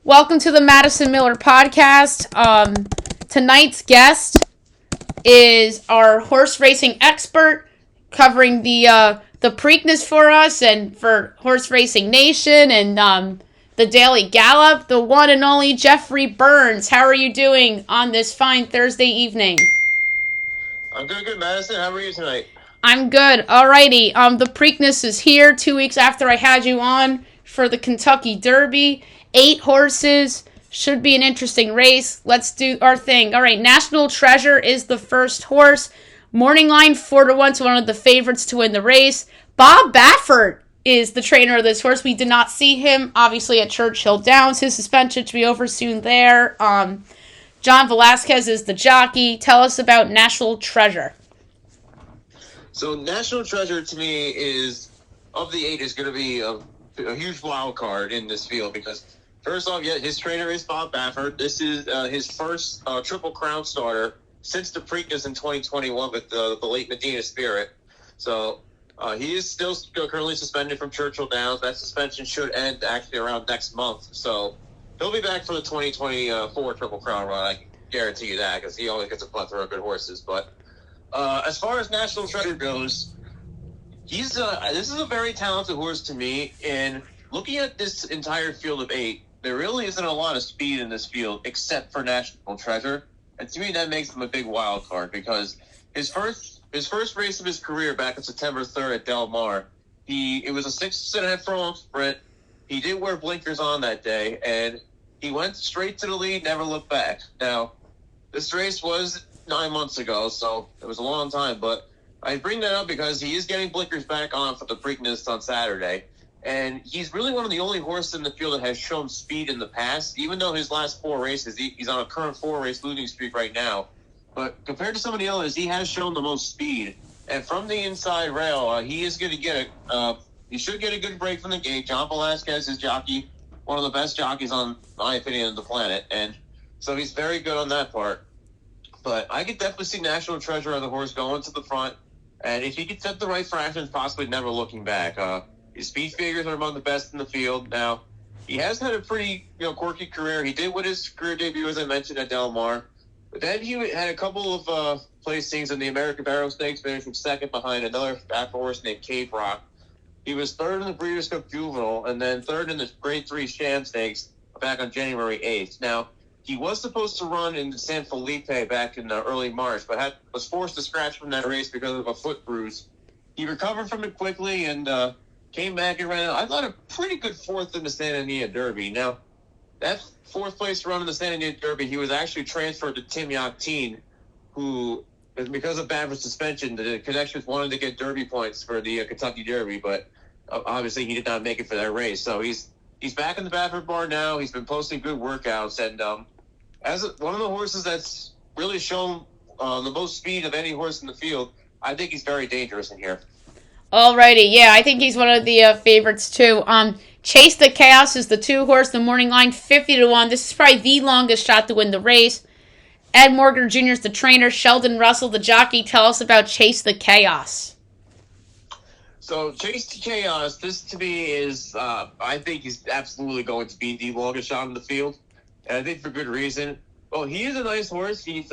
Welcome to the Madison Miller podcast. Tonight's guest is our horse racing expert, covering the Preakness for us and for Horse Racing Nation and the Daily Gallop. The one and only Jeffrey Byrnes. How are you doing on this fine Thursday evening? I'm good, Madison. How are you tonight? I'm good. Alrighty. The Preakness is here 2 weeks after I had you on for the Kentucky Derby. 8 horses. Should be an interesting race. Let's do our thing. All right. National Treasure is the first horse. Morning line 4-1 to one of the favorites to win the race. Bob Baffert is the trainer of this horse. We did not see him, obviously, at Churchill Downs. His suspension should be over soon there. John Velasquez is the jockey. Tell us about National Treasure. So, National Treasure to me is, of the 8, is going to be a huge wild card in this field because, first off, yeah, his trainer is Bob Baffert. This is his first Triple Crown starter since the Preakness in 2021 with the late Medina Spirit. So, he is still currently suspended from Churchill Downs. That suspension should end actually around next month. So, he'll be back for the 2024 Triple Crown run. I can guarantee you that because he always gets a plethora of good horses. But as far as National Treasure goes, this is a very talented horse to me. And looking at this entire field of 8, there really isn't a lot of speed in this field except for National Treasure. And to me, that makes him a big wild card because his first race of his career back on September 3rd at Del Mar, it was a 6.5 furlong sprint. He did wear blinkers on that day, and he went straight to the lead, never looked back. Now, this race was 9 months ago, so it was a long time, but I bring that up because he is getting blinkers back on for the Preakness on Saturday, and he's really one of the only horses in the field that has shown speed in the past, even though his last 4 races, he's on a current 4-race losing streak right now. But compared to some of the others, he has shown the most speed. And from the inside rail, he is going to get he should get a good break from the gate. John Velasquez is jockey, one of the best jockeys on my opinion on the planet, and so he's very good on that part. But I could definitely see National Treasure on the horse going to the front, and if he could set the right fractions, possibly never looking back. His speed figures are among the best in the field. Now, he has had a pretty quirky career. He did win his career debut, as I mentioned, at Del Mar. But then he had a couple of placings in the American Barrow Stakes, finishing second behind another back horse named Cave Rock. He was third in the Breeders' Cup Juvenile, and then third in the Grade 3 Sham Stakes back on January 8th. Now, he was supposed to run in San Felipe back in early March, but was forced to scratch from that race because of a foot bruise. He recovered from it quickly and came back and ran, I thought, a pretty good 4th in the Santa Anita Derby. Now, that 4th place run in the Santa Anita Derby, he was actually transferred to Tim Yakteen, who, because of Baffert's suspension, the connections wanted to get Derby points for the Kentucky Derby, but obviously he did not make it for that race. So he's back in the Baffert bar now. He's been posting good workouts, and as one of the horses that's really shown the most speed of any horse in the field, I think he's very dangerous in here. Alrighty, yeah, I think he's one of the favorites too. Chase the Chaos is the 2 horse, the morning line 50-1. This is probably the longest shot to win the race. Ed Morgan Jr. is the trainer. Sheldon Russell, the jockey. Tell us about Chase the Chaos. So Chase the Chaos, this to me is, I think he's absolutely going to be the longest shot in the field, and I think for good reason. Well, he is a nice horse. He's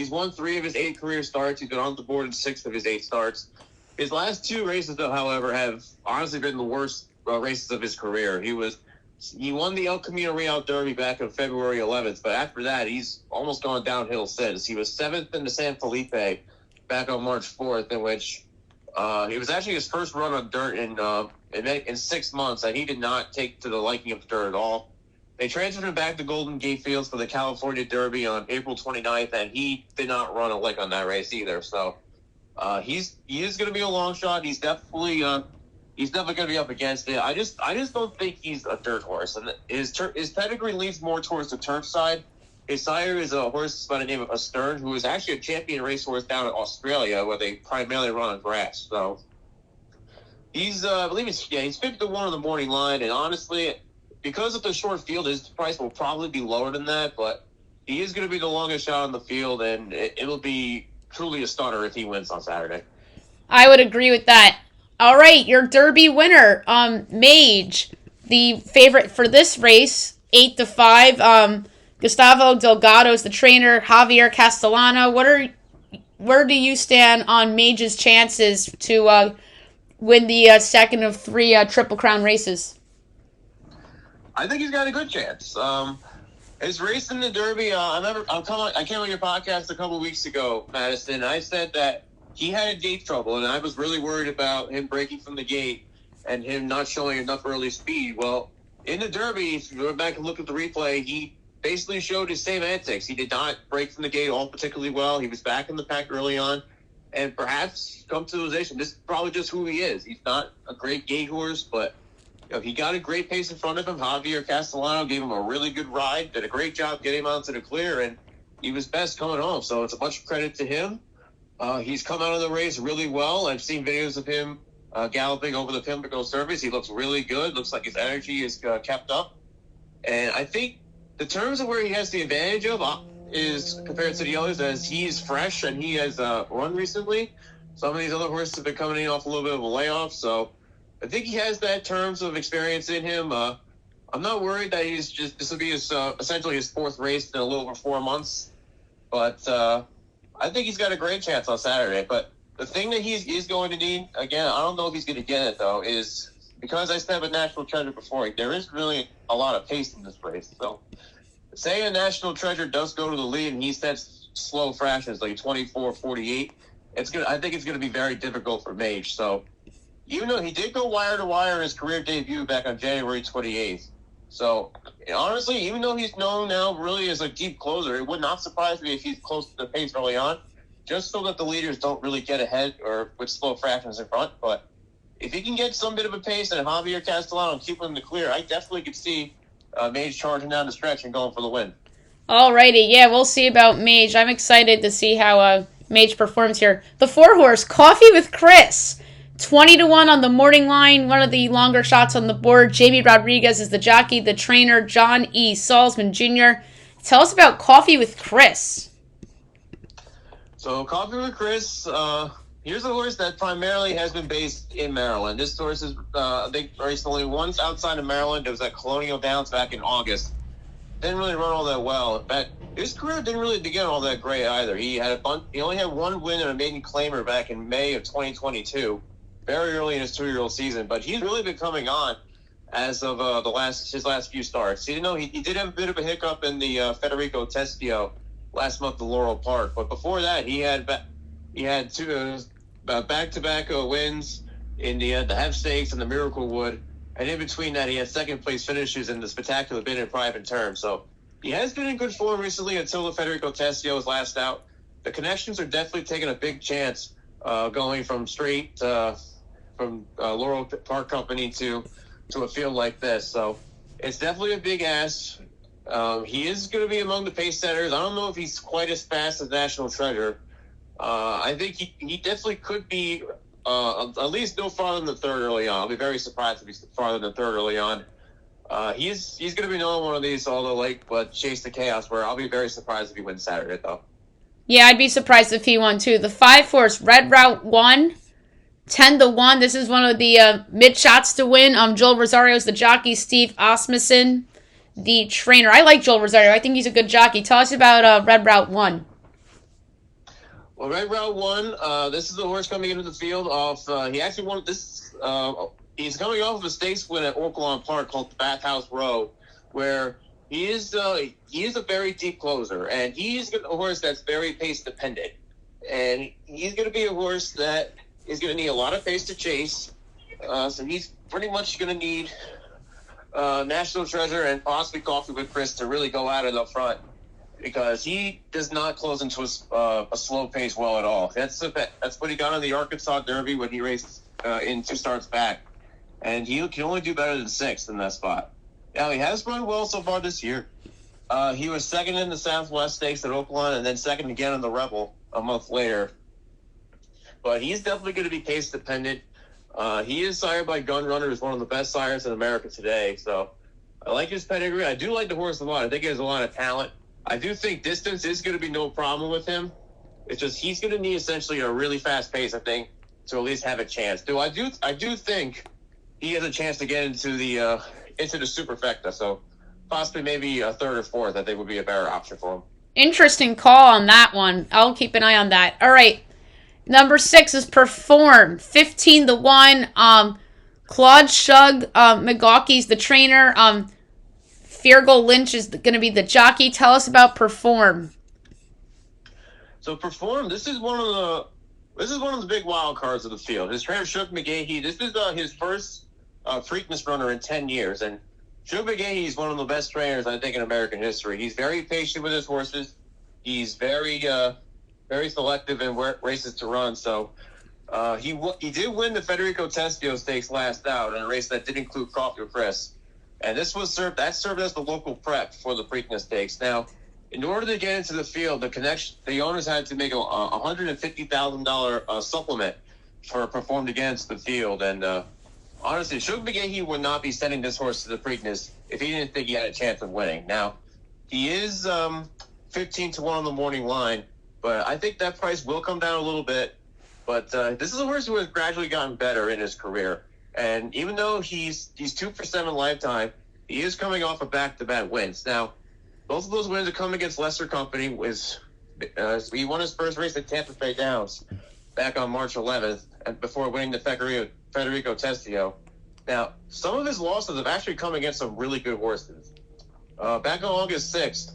won 3 of his 8 career starts. He's been on the board in 6 of his 8 starts. His last 2 races, though, however, have honestly been the worst races of his career. He won the El Camino Real Derby back on February 11th, but after that, he's almost gone downhill since. He was 7th in the San Felipe back on March 4th, in which it was actually his first run on dirt in 6 months, and he did not take to the liking of the dirt at all. They transferred him back to Golden Gate Fields for the California Derby on April 29th, and he did not run a lick on that race either. So he is going to be a long shot. He's definitely going to be up against it. I just don't think he's a dirt horse, and his pedigree leans more towards the turf side. His sire is a horse by the name of Astern, who is actually a champion racehorse down in Australia, where they primarily run on grass. So he's, I believe he's 50-1 on the morning line, and honestly, because of the short field, his price will probably be lower than that. But he is going to be the longest shot on the field, and it'll be truly a stunner if he wins on Saturday. I would agree with that. All right, your Derby winner, Mage, the favorite for this race, 8-5. Gustavo Delgado is the trainer. Javier Castellano. Where do you stand on Mage's chances to win the second of 3 Triple Crown races? I think he's got a good chance. His race in the Derby, I came on your podcast a couple weeks ago, Madison. I said that he had a gate trouble, and I was really worried about him breaking from the gate and him not showing enough early speed. Well, in the Derby, if you go back and look at the replay, he basically showed his same antics. He did not break from the gate all particularly well. He was back in the pack early on, and perhaps come to the realization, this is probably just who he is. He's not a great gate horse, but he got a great pace in front of him. Javier Castellano gave him a really good ride, did a great job getting him onto the clear, and he was best coming home. So it's a bunch of credit to him. He's come out of the race really well. I've seen videos of him galloping over the Pimlico surface. He looks really good. Looks like his energy is kept up. And I think the terms of where he has the advantage of is compared to the others, as he's fresh and he has run recently. Some of these other horses have been coming in off a little bit of a layoff, so I think he has that terms of experience in him. I'm not worried that this will be essentially his 4th race in a little over 4 months, but I think he's got a great chance on Saturday. But the thing that he's going to need, again, I don't know if he's going to get it though, is because I said with National Treasure before, there is really a lot of pace in this race. So say a National Treasure does go to the lead and he sets slow fractions like 24-48, I think it's going to be very difficult for Mage. So even though he did go wire to wire in his career debut back on January 28th. So honestly, even though he's known now really as a deep closer, it would not surprise me if he's close to the pace early on, just so that the leaders don't really get ahead or with slow fractions in front. But if he can get some bit of a pace and Javier Castellano and keep him in the clear, I definitely could see Mage charging down the stretch and going for the win. Alrighty, yeah, we'll see about Mage. I'm excited to see how Mage performs here. The 4-horse, Coffee with Chris. 20-1 on the morning line, one of the longer shots on the board. Jamie Rodriguez is the jockey, the trainer, John E. Salzman Jr. Tell us about Coffee with Chris. So Coffee with Chris, here's a horse that primarily has been based in Maryland. This horse is, I think, raced only once outside of Maryland. It was at Colonial Downs back in August. Didn't really run all that well. In fact, his career didn't really begin all that great either. He only had one win and a maiden claimer back in May of 2022. Very early in his 2-year-old season, but he's really been coming on as of his last few starts. He did have a bit of a hiccup in the Federico Testio last month at Laurel Park, but before that he had 2 back-to-back wins in the Hep Stakes and the Miracle Wood, and in between that he had second place finishes in the Spectacular Bid and Private Term. So he has been in good form recently until the Federico Testio was last out. The connections are definitely taking a big chance going from straight from Laurel Park Company to a field like this. So it's definitely a big ask. He is going to be among the pace setters. I don't know if he's quite as fast as National Treasure. I think he definitely could be at least no farther than the 3rd early on. I'll be very surprised if he's farther than 3rd early on. He's going to be knowing one of these, but Chase the Chaos, where I'll be very surprised if he wins Saturday, though. Yeah, I'd be surprised if he won, too. The 5-horse, Red Route 1, 10-1. This is one of the mid shots to win. Joel Rosario's the jockey. Steve Osmussen, the trainer. I like Joel Rosario. I think he's a good jockey. Tell us about Red Route 1. Well, Red Route 1, this is the horse coming into the field off. He actually won this. He's coming off of a stakes win at Oaklawn Park called the Bathhouse Row, where he is a very deep closer, and he's a horse that's very pace dependent. And he's going to be a horse that is going to need a lot of pace to chase. So he's pretty much going to need National Treasure and possibly Coffee with Chris to really go at it up front, because he does not close into a slow pace well at all. That's what he got on the Arkansas Derby when he raced in 2 starts back. And he can only do better than 6th in that spot. Now, he has run well so far this year. He was 2nd in the Southwest Stakes at Oakland and then 2nd again in the Rebel a month later. But he's definitely going to be pace dependent. He is sired by Gun Runner, who's one of the best sires in America today. So I like his pedigree. I do like the horse a lot. I think he has a lot of talent. I do think distance is going to be no problem with him. It's just he's going to need essentially a really fast pace, I think, to at least have a chance. I do think he has a chance to get into the superfecta. So possibly maybe a third or fourth. I think would be a better option for him. Interesting call on that one. I'll keep an eye on that. All right. Number 6 is Perform. 15-1. Claude Shug, McGawkey's the trainer. Fergal Lynch is going to be the jockey. Tell us about Perform. So Perform, this is one of the big wild cards of the field. His trainer Shug McGahee. This is his first Preakness runner in 10 years, and Shug McGahee is one of the best trainers I think in American history. He's very patient with his horses. He's very selective in races to run. So he did win the Federico Testio Stakes last out in a race that did include Crawford Press, and this served as the local prep for the Preakness Stakes. Now, in order to get into the field, the owners had to make a $150,000 supplement for Perform to get into the field, and honestly, Shug McGahee would not be sending this horse to the Preakness if he didn't think he had a chance of winning. Now, he is 15-1 on the morning line, but I think that price will come down a little bit. But this is a horse who has gradually gotten better in his career. And even though he's 2-for-7 lifetime, he is coming off of back-to-back wins. Now, both of those wins are coming against lesser company. He won his first race at Tampa Bay Downs back on March 11th, and before winning the Federico Testio. Now, some of his losses have actually come against some really good horses. Back on August 6th,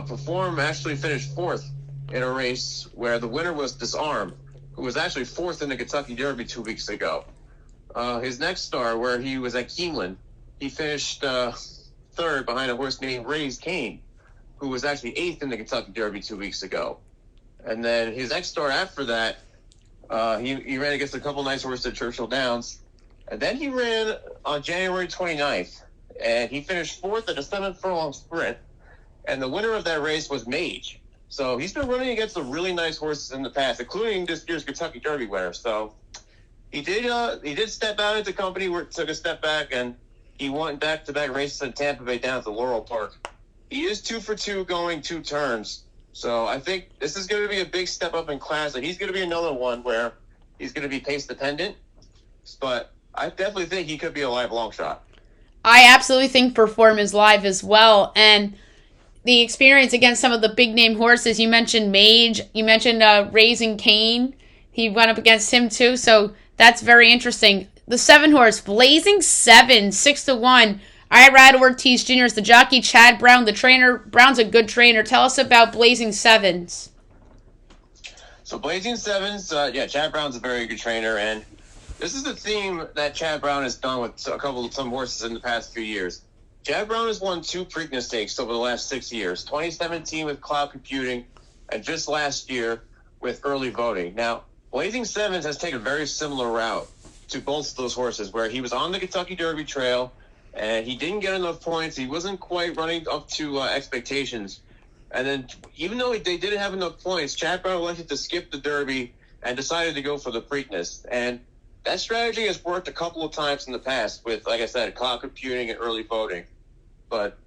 Perform actually finished 4th in a race where the winner was Disarm, who was actually 4th in the Kentucky Derby 2 weeks ago. His next start, where he was at Keeneland, he finished 3rd behind a horse named Raised Cane, who was actually 8th in the Kentucky Derby 2 weeks ago. And then his next start after that, he ran against a couple nice horses at Churchill Downs. And then he ran on January 29th, and he finished 4th at a 7-furlong sprint. And the winner of that race was Mage. So he's been running against some really nice horses in the past, including this year's Kentucky Derby winner. So he did step out into company, took a step back, and he won back-to-back races in Tampa Bay Downs at Laurel Park. He is 2-for-2 going 2 turns. So I think this is going to be a big step up in class, and he's going to be another one where he's going to be pace dependent. But I definitely think he could be a live long shot. I absolutely think Perform is live as well, and the experience against some of the big name horses. You mentioned Mage. You mentioned Raising Cane. He went up against him too, so that's very interesting. The 7 horse, Blazing 7, 6-1. Irad Ortiz Jr. is the jockey. Chad Brown, the trainer. Brown's a good trainer. Tell us about Blazing 7s. So Blazing 7s, Chad Brown's a very good trainer, and this is the theme that Chad Brown has done with some horses in the past few years. Chad Brown has won 2 Preakness Stakes over the last 6 years, 2017 with Cloud Computing, and just last year with Early Voting. Now, Blazing 7s has taken a very similar route to both of those horses, where he was on the Kentucky Derby trail, and he didn't get enough points. He wasn't quite running up to expectations. And then, even though they didn't have enough points, Chad Brown elected to skip the Derby and decided to go for the Preakness. And that strategy has worked a couple of times in the past with, like I said, Cloud Computing and Early Voting. But,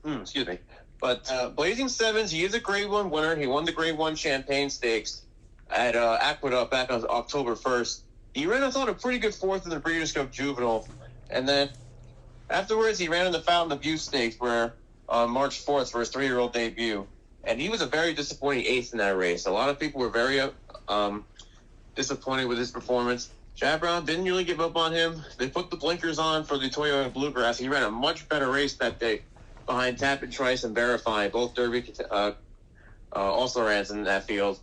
excuse me. But Blazing 7s, he is a Grade 1 winner. He won the Grade 1 Champagne Stakes at Aqueduct back on October 1st. He ran, I thought, a pretty good 4th in the Breeders' Cup Juvenile. And then afterwards, he ran in the Fountain of Youth Stakes on March 4th for his 3-year-old debut. And he was a very disappointing 8th in that race. A lot of people were very disappointed with his performance. Chad Brown didn't really give up on him. They put the blinkers on for the Toyota Bluegrass. He ran a much better race that day behind Tappan Trice and Verify. Both Derby also ran in that field.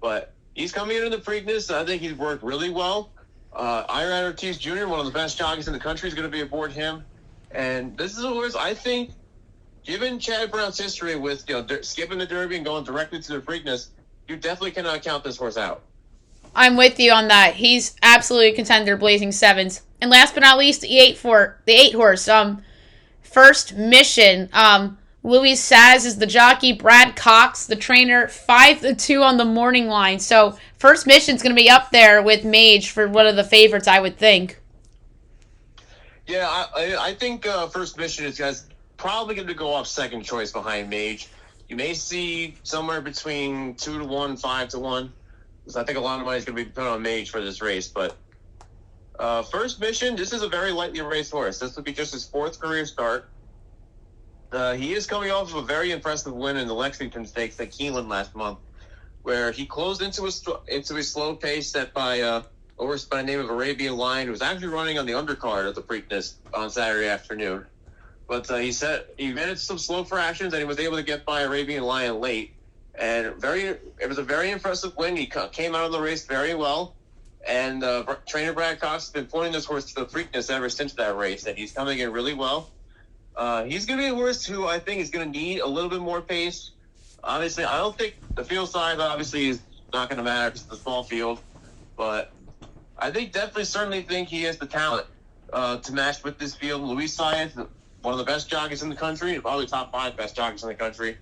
But he's coming into the Preakness. I think he's worked really well. Irad Ortiz Jr., one of the best jockeys in the country, is going to be aboard him. And this is a horse, I think, given Chad Brown's history with skipping the Derby and going directly to the Preakness, you definitely cannot count this horse out. I'm with you on that. He's absolutely a contender, Blazing 7s. And last but not least, the 8 horse. First Mission. Louis Saz is the jockey. Brad Cox, the trainer. 5-2 on the morning line. So First Mission's going to be up there with Mage for one of the favorites, I would think. Yeah, I think First Mission is probably going to go off second choice behind Mage. You may see somewhere between 2-1, 5-1. Because I think a lot of money is going to be put on Mage for this race. But First Mission, this is a very lightly raced horse. This will be just his 4th career start. He is coming off of a very impressive win in the Lexington Stakes at Keeneland last month, where he closed into a slow pace set by a horse by the name of Arabian Lion, who was actually running on the undercard of the Preakness on Saturday afternoon. But he managed some slow fractions, and he was able to get by Arabian Lion late. And it was a very impressive win. He came out of the race very well. And trainer Brad Cox has been pointing this horse to the Preakness ever since that race, and he's coming in really well. He's going to be a horse who I think is going to need a little bit more pace. Obviously, I don't think the field size obviously is not going to matter because it's a small field. But I certainly think he has the talent to match with this field. Luis Saez, one of the best jockeys in the country, probably top 5 best jockeys in the country,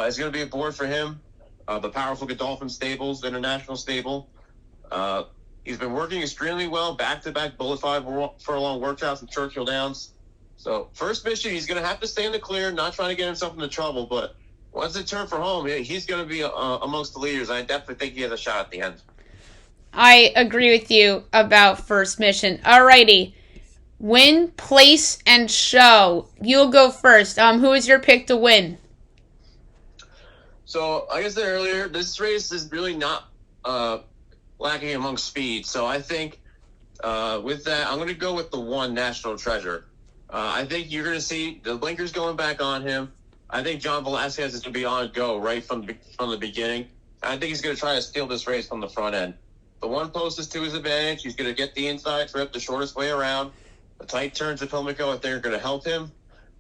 is going to be aboard for him. The powerful Godolphin Stables, the international stable. He's been working extremely well, back-to-back Bullet 5 furlong workshops in Churchill Downs. So, first mission, he's going to have to stay in the clear, not trying to get himself into trouble. But once they turn for home, he's going to be amongst the leaders. I definitely think he has a shot at the end. I agree with you about first mission. Alrighty. Win, place, and show. You'll go first. Who is your pick to win? So, like I said earlier, this race is really not lacking among speed. So I think with that, I'm going to go with the 1 National Treasure. I think you're going to see the blinkers going back on him. I think John Velasquez is going to be on go right from the beginning. I think he's going to try to steal this race from the front end. The 1 post is to his advantage. He's going to get the inside trip, the shortest way around. The tight turns of Pimlico, I think, are going to help him.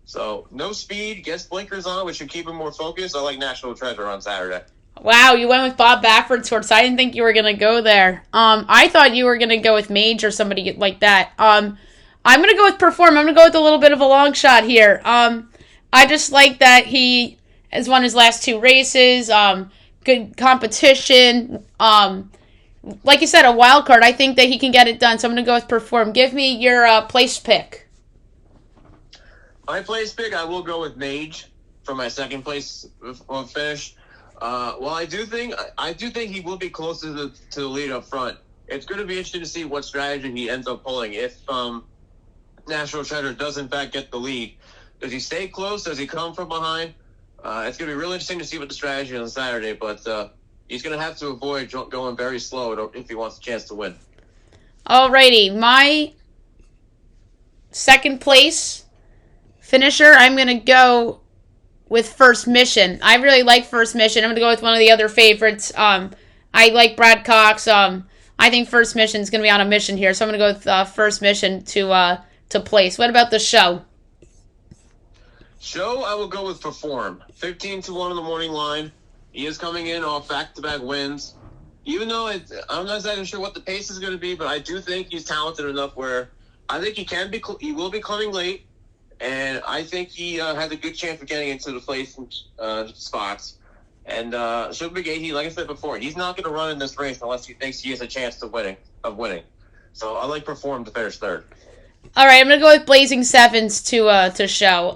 So no speed, gets blinkers on, which should keep him more focused. I like National Treasure on Saturday. Wow, you went with Bob Baffert's horse. I didn't think you were going to go there. I thought you were going to go with Mage or somebody like that. I'm going to go with Perform. I'm going to go with a little bit of a long shot here. I just like that he has won his last 2 races. Good competition. Like you said, a wild card. I think that he can get it done. So I'm going to go with Perform. Give me your place pick. My place pick, I will go with Mage for my second place finish. Well, I do think he will be close to the lead up front. It's going to be interesting to see what strategy he ends up pulling. If National Treasure does in fact get the lead, does he stay close? Does he come from behind? It's going to be really interesting to see what the strategy is on Saturday. But he's going to have to avoid going very slow if he wants a chance to win. Alrighty, my second place finisher, I'm going to go with First Mission. I really like First Mission. I'm going to go with one of the other favorites. I like Brad Cox. I think First Mission is going to be on a mission here, so I'm going to go with First Mission to place. What about the show? Show, I will go with Perform. 15-1 on the morning line. He is coming in off back-to-back wins. Even though I'm not exactly sure what the pace is going to be, but I do think he's talented enough where I think he will be coming late. And I think he has a good chance of getting into the place spots. And Sugar Gate, like I said before, he's not going to run in this race unless he thinks he has a chance of winning. So I like Perform to finish third. All right, I'm going to go with Blazing Sevens to show.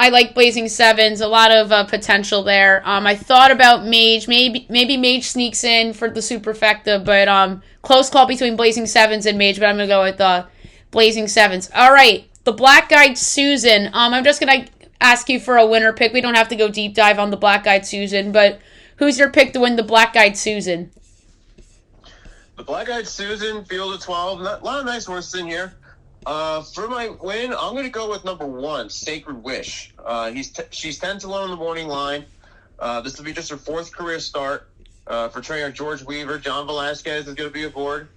I like Blazing Sevens, a lot of potential there. I thought about Mage. Maybe Mage sneaks in for the Superfecta, but close call between Blazing Sevens and Mage, but I'm going to go with Blazing Sevens. All right. The Black Eyed Susan. I'm just going to ask you for a winner pick. We don't have to go deep dive on the Black Eyed Susan, but who's your pick to win the Black Eyed Susan? The Black Eyed Susan, field of 12. A lot of nice horses in here. For my win, I'm going to go with number 1, Sacred Wish. She's 10-1 on the morning line. This will be just her 4th career start for trainer George Weaver. John Velasquez is going to be aboard.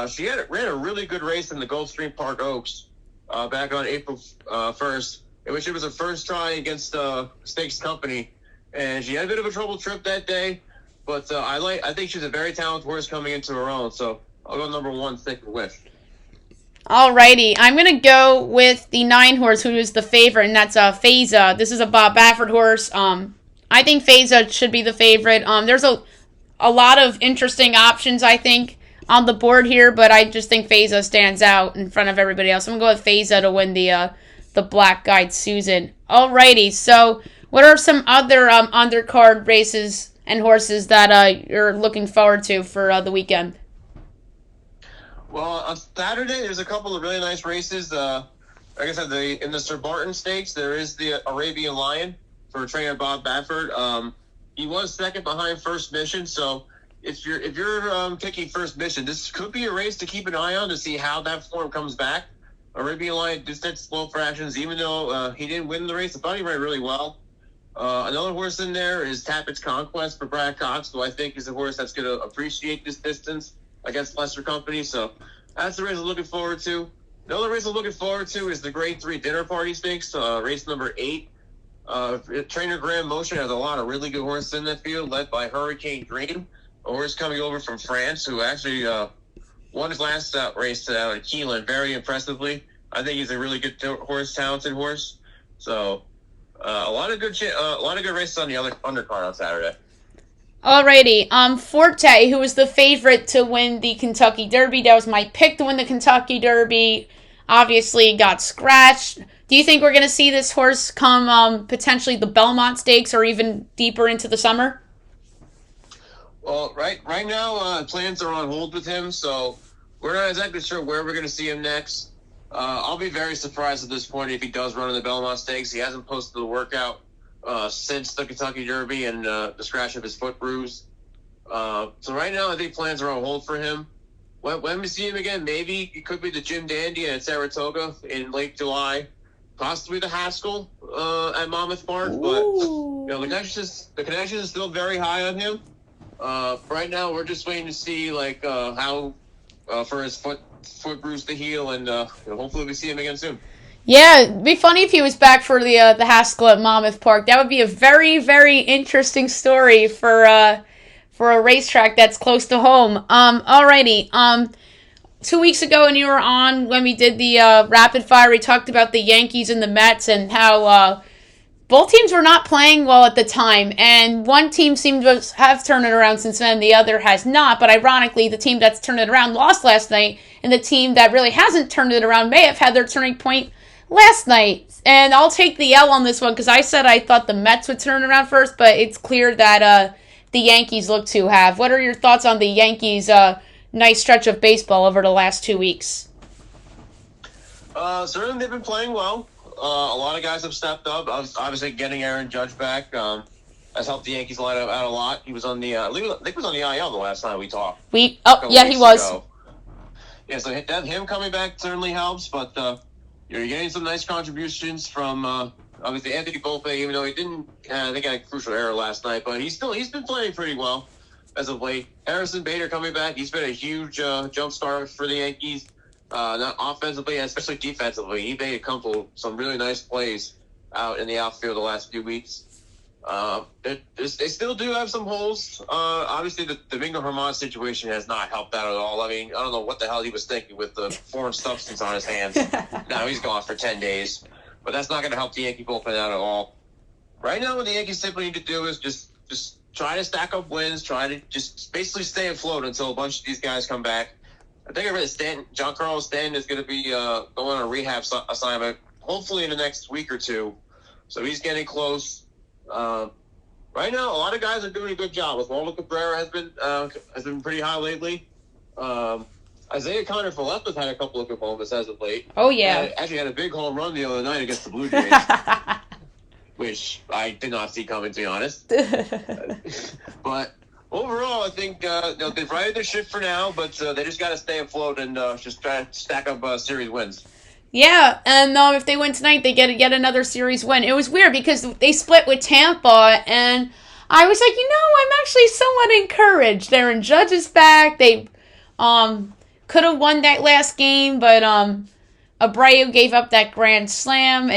She ran a really good race in the Gulfstream Park Oaks back on April 1st, in which it was her first try against Stakes Company, and she had a bit of a troubled trip that day. But I think she's a very talented horse coming into her own. So I'll go number 1, Sacred Wish. Alrighty, I'm going to go with the 9 horse, who is the favorite, and that's Faiza. This is a Bob Baffert horse. I think Faiza should be the favorite. There's a lot of interesting options, I think, on the board here, but I just think Faiza stands out in front of everybody else. I'm going to go with Faiza to win the Black Eyed Susan. Alrighty, so what are some other undercard races and horses that you're looking forward to for the weekend? Well, on Saturday, there's a couple of really nice races. like I said, in the Sir Barton Stakes, there is the Arabian Lion for trainer Bob Baffert. He was second behind First Mission, so if you're picking First Mission, this could be a race to keep an eye on to see how that form comes back. Arabian Lion did set slow fractions, even though he didn't win the race. I thought he ran really well. Another horse in there is Tappett's Conquest for Brad Cox, who I think is a horse that's going to appreciate this distance against lesser company. So that's the race I'm looking forward to. Another race I'm looking forward to is the Grade 3 Dinner Party Stakes, race number 8. Trainer Graham Motion has a lot of really good horses in that field, led by Hurricane Dream, a horse coming over from France, who actually won his last race out at Keeneland very impressively. I think he's a really good horse, talented horse. So a lot of good races on the other undercard on Saturday. Alrighty, Forte, who was the favorite to win the Kentucky Derby, that was my pick to win the Kentucky Derby, obviously got scratched. Do you think we're going to see this horse come potentially the Belmont Stakes or even deeper into the summer? Well, right now plans are on hold with him, so we're not exactly sure where we're going to see him next. I'll be very surprised at this point if he does run in the Belmont Stakes. He hasn't posted a workout since the Kentucky Derby and the scratch of his foot bruise. So right now I think plans are on hold for him. When we see him again, maybe it could be the Jim Dandy at Saratoga in late July. Possibly the Haskell at Monmouth Park, but the connection is still very high on him. Right now, we're just waiting to see how for his foot bruise to heal, and hopefully we see him again soon. Yeah, it'd be funny if he was back for the Haskell at Monmouth Park. That would be a very, very interesting story for a racetrack that's close to home. Alrighty. 2 weeks ago when you were on, when we did the rapid fire, we talked about the Yankees and the Mets and how both teams were not playing well at the time. And one team seemed to have turned it around since then, the other has not. But ironically, the team that's turned it around lost last night, and the team that really hasn't turned it around may have had their turning point last night. And I'll take the L on this one because I said I thought the Mets would turn it around first, but it's clear that the Yankees look to have. What are your thoughts on the Yankees' nice stretch of baseball over the last 2 weeks? Certainly they've been playing well. A lot of guys have stepped up. Obviously, getting Aaron Judge back has helped the Yankees line out a lot. He was on the, I think he was on the IL the last time we talked. He was. Ago. Yeah, so him coming back certainly helps, but you're getting some nice contributions from obviously Anthony Volpe, even though he didn't, I think, had a crucial error last night, but he's been playing pretty well as of late. Harrison Bader coming back, he's been a huge jump start for the Yankees. Not offensively, especially defensively. He made a couple some really nice plays out in the outfield the last few weeks. They still do have some holes. Obviously, the Domingo Germán situation has not helped out at all. I mean, I don't know what the hell he was thinking with the foreign substance on his hands. Now he's gone for 10 days. But that's not going to help the Yankee bullpen out at all. Right now, what the Yankees simply need to do is just try to stack up wins, try to just basically stay afloat until a bunch of these guys come back. I think I read Giancarlo Stanton is going to be going on a rehab assignment, hopefully in the next week or two. So he's getting close. Right now, a lot of guys are doing a good job. Oswaldo Cabrera has been pretty high lately. Isaiah Connor Falepa's had a couple of good moments as of late. Oh, yeah. Actually had a big home run the other night against the Blue Jays, which I did not see coming, to be honest. But overall, I think they've righted their ship for now, but they just got to stay afloat and just try to stack up series wins. Yeah, and if they win tonight, they get yet another series win. It was weird because they split with Tampa, and I was like, I'm actually somewhat encouraged. Aaron Judge is back. They could have won that last game, but Abreu gave up that grand slam,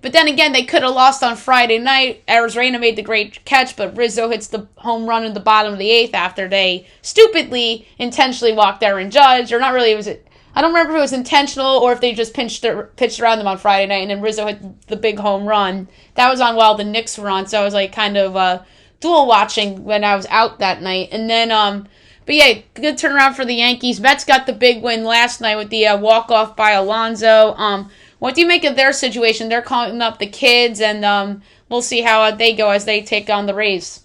but then again, they could have lost on Friday night. Arizona made the great catch, but Rizzo hits the home run in the bottom of the 8th after they stupidly intentionally walked Aaron Judge, or not really. I don't remember if it was intentional or if they just pitched around them on Friday night, and then Rizzo hit the big home run. That was on while the Knicks were on, so I was like kind of dual watching when I was out that night. And then, but yeah, good turnaround for the Yankees. Mets got the big win last night with the walk-off by Alonso. What do you make of their situation? They're calling up the kids, and we'll see how they go as they take on the Rays.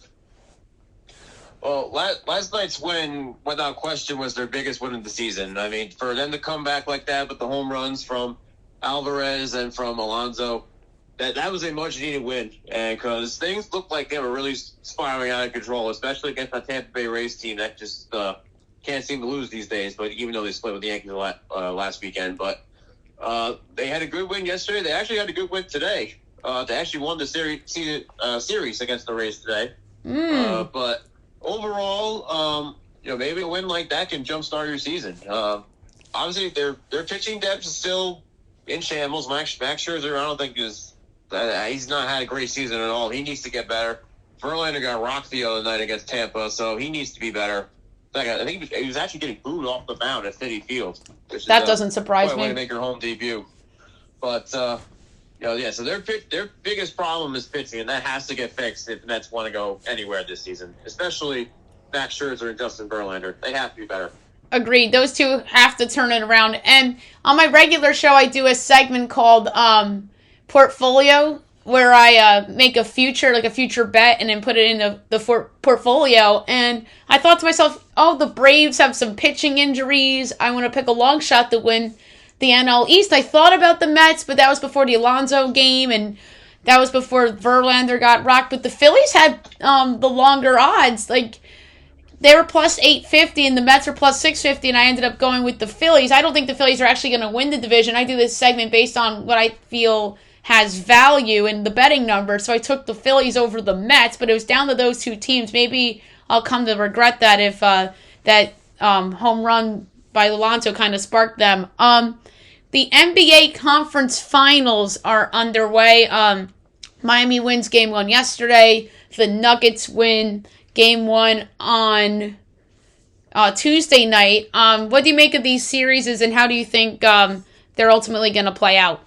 Well, last night's win, without question, was their biggest win of the season. I mean, for them to come back like that with the home runs from Alvarez and from Alonso. That was a much needed win, and because things looked like they were really spiraling out of control, especially against that Tampa Bay Rays team that just can't seem to lose these days. But even though they split with the Yankees last weekend, but they had a good win yesterday. They actually had a good win today. They actually won the series against the Rays today. But overall, maybe a win like that can jumpstart your season. Obviously, their pitching depth is still in shambles. Max Scherzer, I don't think he's not had a great season at all. He needs to get better. Verlander got rocked the other night against Tampa, so he needs to be better. I think he was actually getting booed off the mound at Citi Field. That doesn't surprise me. Way to make her home debut. But, so their biggest problem is pitching, and that has to get fixed if the Mets want to go anywhere this season, especially Max Scherzer and Justin Verlander. They have to be better. Agreed. Those two have to turn it around. And on my regular show, I do a segment called Portfolio, where I make a future bet, and then put it in the portfolio. And I thought to myself, the Braves have some pitching injuries. I want to pick a long shot to win the NL East. I thought about the Mets, but that was before the Alonso game, and that was before Verlander got rocked. But the Phillies had the longer odds. Like, they were plus 850 and the Mets were plus 650, and I ended up going with the Phillies. I don't think the Phillies are actually going to win the division. I do this segment based on what I feel has value in the betting number, so I took the Phillies over the Mets, but it was down to those two teams. Maybe I'll come to regret that if that home run by Alonso kind of sparked them. The NBA Conference Finals are underway. Miami wins Game 1 yesterday. The Nuggets win Game 1 on Tuesday night. What do you make of these series, and how do you think they're ultimately going to play out?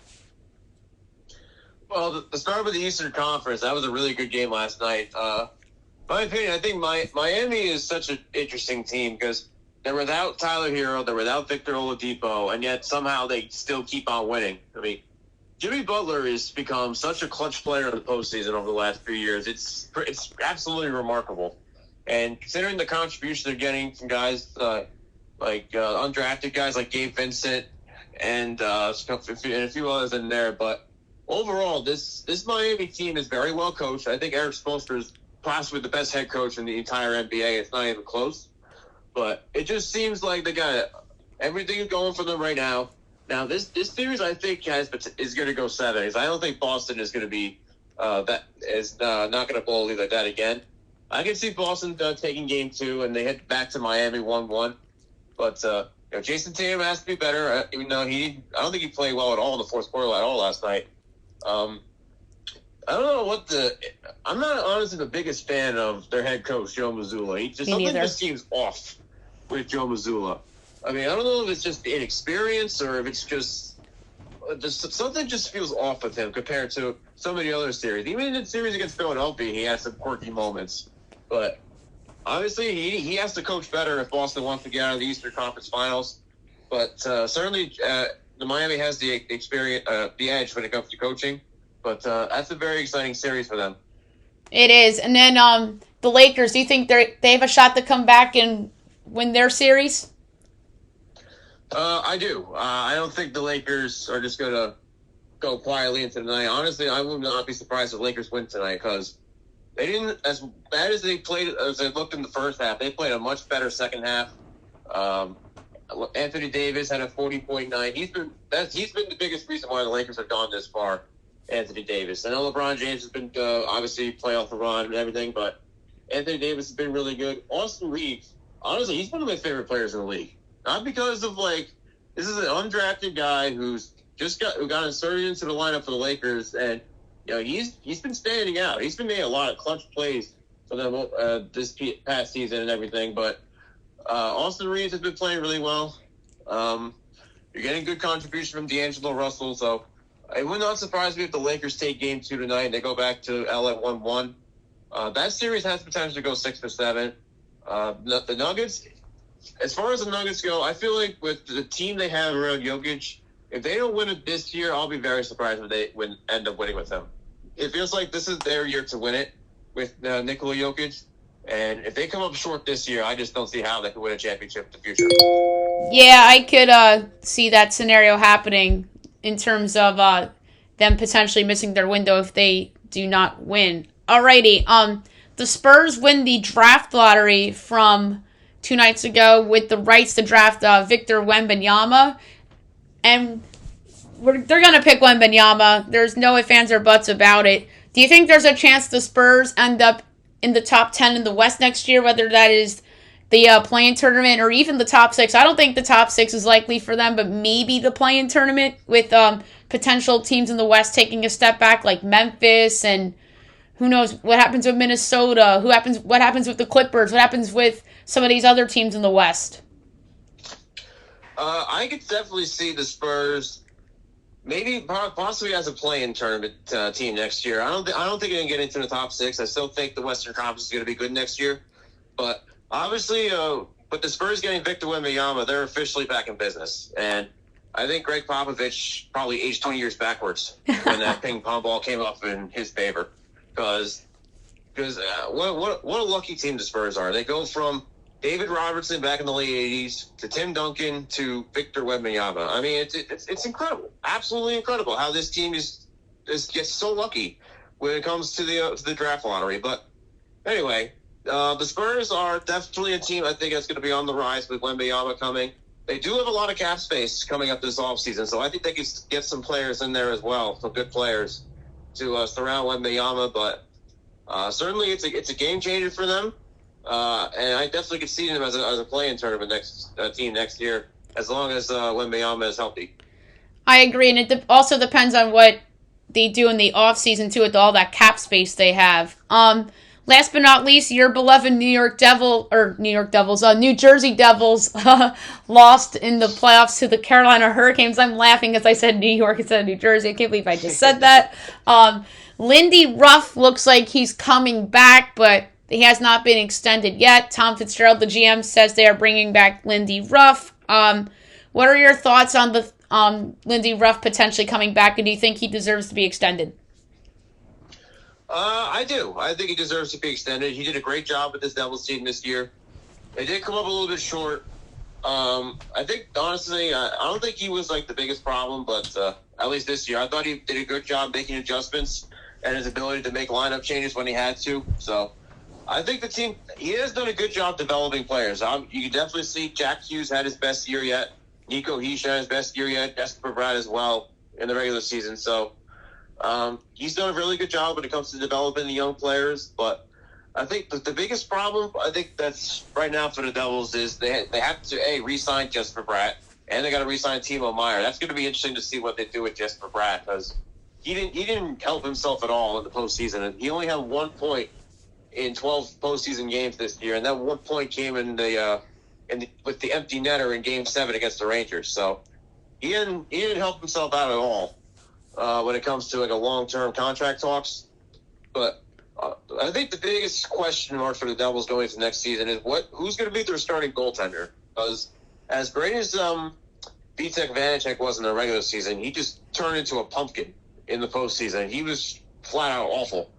Well, the start with the Eastern Conference, that was a really good game last night. My opinion, I think Miami is such an interesting team because they're without Tyler Hero, they're without Victor Oladipo, and yet somehow they still keep on winning. I mean, Jimmy Butler has become such a clutch player in the postseason over the last few years. It's absolutely remarkable. And considering the contribution they're getting from guys like undrafted guys like Gabe Vincent and a few others in there, but overall, this Miami team is very well coached. I think Eric Spoelstra is possibly the best head coach in the entire NBA. It's not even close. But it just seems like they got everything going for them right now. Now, this series, I think, is going to go 7. Because I don't think Boston is going to be not going to blow a lead like that again. I can see Boston taking Game 2, and they head back to Miami 1-1. But Jason Tatum has to be better, even though I don't think he played well at all in the fourth quarter at all last night. I don't know I'm not honestly the biggest fan of their head coach, Joe Mazzulla. Something just seems off with Joe Mazzulla. I mean, I don't know if it's just inexperience or if it's just something just feels off with him compared to so many other series. Even in the series against Philadelphia, he had some quirky moments. But obviously, he has to coach better if Boston wants to get out of the Eastern Conference Finals. But certainly, the Miami has the experience, the edge when it comes to coaching. But that's a very exciting series for them. It is. And then the Lakers, do you think they have a shot to come back and win their series? I do. I don't think the Lakers are just going to go quietly into the night. Honestly, I would not be surprised if the Lakers win tonight because they didn't, as bad as they played, as they looked in the first half, they played a much better second half. Anthony Davis had a 40.9. He's been the biggest reason why the Lakers have gone this far. Anthony Davis. I know LeBron James has been obviously playoff run and everything, but Anthony Davis has been really good. Austin Reeves, honestly, he's one of my favorite players in the league. Not because of this is an undrafted guy who got inserted into the lineup for the Lakers, and he's been standing out. He's been making a lot of clutch plays for them this past season and everything. But Austin Reeves has been playing really well. You're getting good contribution from D'Angelo Russell, so it would not surprise me if the Lakers take Game 2 tonight and they go back to LA 1-1. That series has potential to go 6-7. The Nuggets, as far as the Nuggets go, I feel like with the team they have around Jokic, if they don't win it this year, I'll be very surprised if they end up winning with them. It feels like this is their year to win it with Nikola Jokic. And if they come up short this year, I just don't see how they can win a championship in the future. Yeah, I could see that scenario happening. in terms of them potentially missing their window if they do not win. Alrighty, the Spurs win the draft lottery from 2 nights ago with the rights to draft Victor Wembanyama, and they're going to pick Wembanyama. There's no ifs, ands, or buts about it. Do you think there's a chance the Spurs end up in the top 10 in the West next year, whether that is the play-in tournament or even the top 6? I don't think the top 6 is likely for them, but maybe the play-in tournament with potential teams in the West taking a step back like Memphis, and who knows what happens with Minnesota, what happens with the Clippers, what happens with some of these other teams in the West. I could definitely see the Spurs maybe possibly as a play-in tournament team next year. I don't think they're going to get into the top 6. I still think the Western Conference is going to be good next year. But obviously, with the Spurs getting Victor Wembanyama, they're officially back in business. And I think Greg Popovich probably aged 20 years backwards when that ping pong ball came up in his favor. Because what a lucky team the Spurs are. They go from David Robertson back in the late 80s to Tim Duncan to Victor Wembanyama. I mean, it's incredible, absolutely incredible how this team gets so lucky when it comes to the draft lottery. But anyway, the Spurs are definitely a team I think that's going to be on the rise with Wembanyama coming. They do have a lot of cap space coming up this offseason, so I think they can get some players in there as well, some good players to surround Wembanyama. But certainly it's a game changer for them. And I definitely could see them as a play-in tournament team next year, as long as Wembanyama is healthy. I agree, and it also depends on what they do in the offseason, too, with all that cap space they have. Last but not least, your beloved New Jersey Devils lost in the playoffs to the Carolina Hurricanes. I'm laughing because I said New York instead of New Jersey. I can't believe I just said that. Lindy Ruff looks like he's coming back, but he has not been extended yet. Tom Fitzgerald, the GM, says they are bringing back Lindy Ruff. What are your thoughts on the Lindy Ruff potentially coming back, and do you think he deserves to be extended? I do. I think he deserves to be extended. He did a great job with this Devils team this year. They did come up a little bit short. I think, honestly, I don't think he was like the biggest problem, but at least this year, I thought he did a good job making adjustments and his ability to make lineup changes when he had to. So I think the team, he has done a good job developing players. You can definitely see Jack Hughes had his best year yet. Nico Hischier had his best year yet. Jesper Bratt as well in the regular season. So he's done a really good job when it comes to developing the young players. But I think the biggest problem, I think that's right now for the Devils is they have to, re-sign Jesper Bratt, and they got to re-sign Timo Meier. That's going to be interesting to see what they do with Jesper Bratt, because he didn't help himself at all in the postseason. He only had 1 point in 12 postseason games this year, and that 1 point came with the empty netter in Game 7 against the Rangers. So he didn't help himself out at all when it comes to like a long-term contract talks. But I think the biggest question mark for the Devils going into next season is who's going to be their starting goaltender? Because as great as Vitek Vanacek was in the regular season, he just turned into a pumpkin in the postseason. He was flat out awful.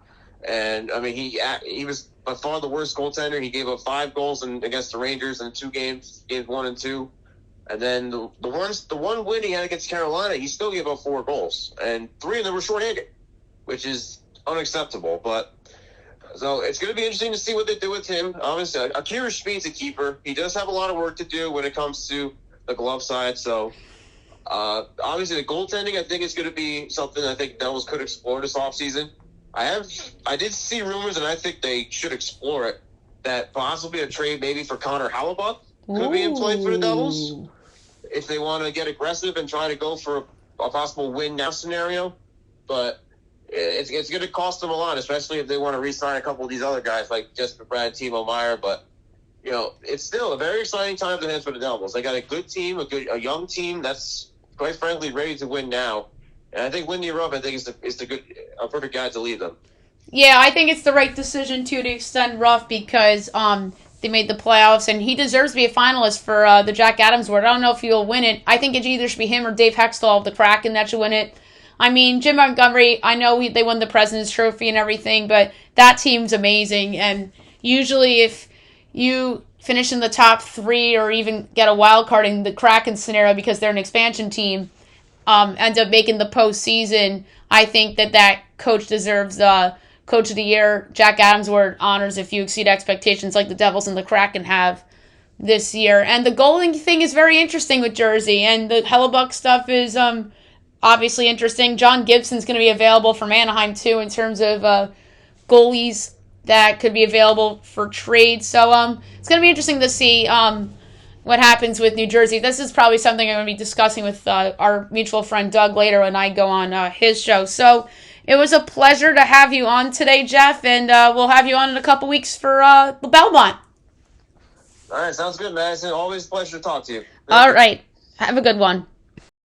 And, I mean, he was by far the worst goaltender. He gave up 5 goals against the Rangers in 2 games 1 and 2. And then the one win he had against Carolina, he still gave up 4 goals. And 3 of them were shorthanded, which is unacceptable. But so it's going to be interesting to see what they do with him. Obviously, Akira Schmid's a keeper. He does have a lot of work to do when it comes to the glove side. So obviously the goaltending, I think, is going to be something I think Devils could explore this offseason. I did see rumors, and I think they should explore it, that possibly a trade maybe for Connor Hellebuyck could be in play for the Devils if they want to get aggressive and try to go for a possible win-now scenario. But it's going to cost them a lot, especially if they want to re-sign a couple of these other guys like Jesper Bratt, Timo Meier. But, it's still a very exciting time to head for the Devils. They got a good team, a young team that's, quite frankly, ready to win now. And I think Lindy Ruff, is a perfect guy to lead them. Yeah, I think it's the right decision, too, to extend Ruff because they made the playoffs, and he deserves to be a finalist for the Jack Adams Award. I don't know if he'll win it. I think it either should be him or Dave Hextall of the Kraken that should win it. I mean, Jim Montgomery, I know they won the President's Trophy and everything, but that team's amazing. And usually if you finish in the top 3 or even get a wild card in the Kraken scenario because they're an expansion team, end up making the postseason, I think that coach deserves the Coach of the Year. Jack Adams award honors if you exceed expectations like the Devils and the Kraken have this year. And the goaling thing is very interesting with Jersey, and the Hellebuck stuff is obviously interesting. John Gibson's going to be available from Anaheim too in terms of goalies that could be available for trade. So it's going to be interesting to see what happens with New Jersey. This is probably something I'm going to be discussing with our mutual friend Doug later when I go on his show. So it was a pleasure to have you on today, Jeff, and we'll have you on in a couple weeks for the Belmont. All right, sounds good, Madison. Always a pleasure to talk to you. All right. Have a good one.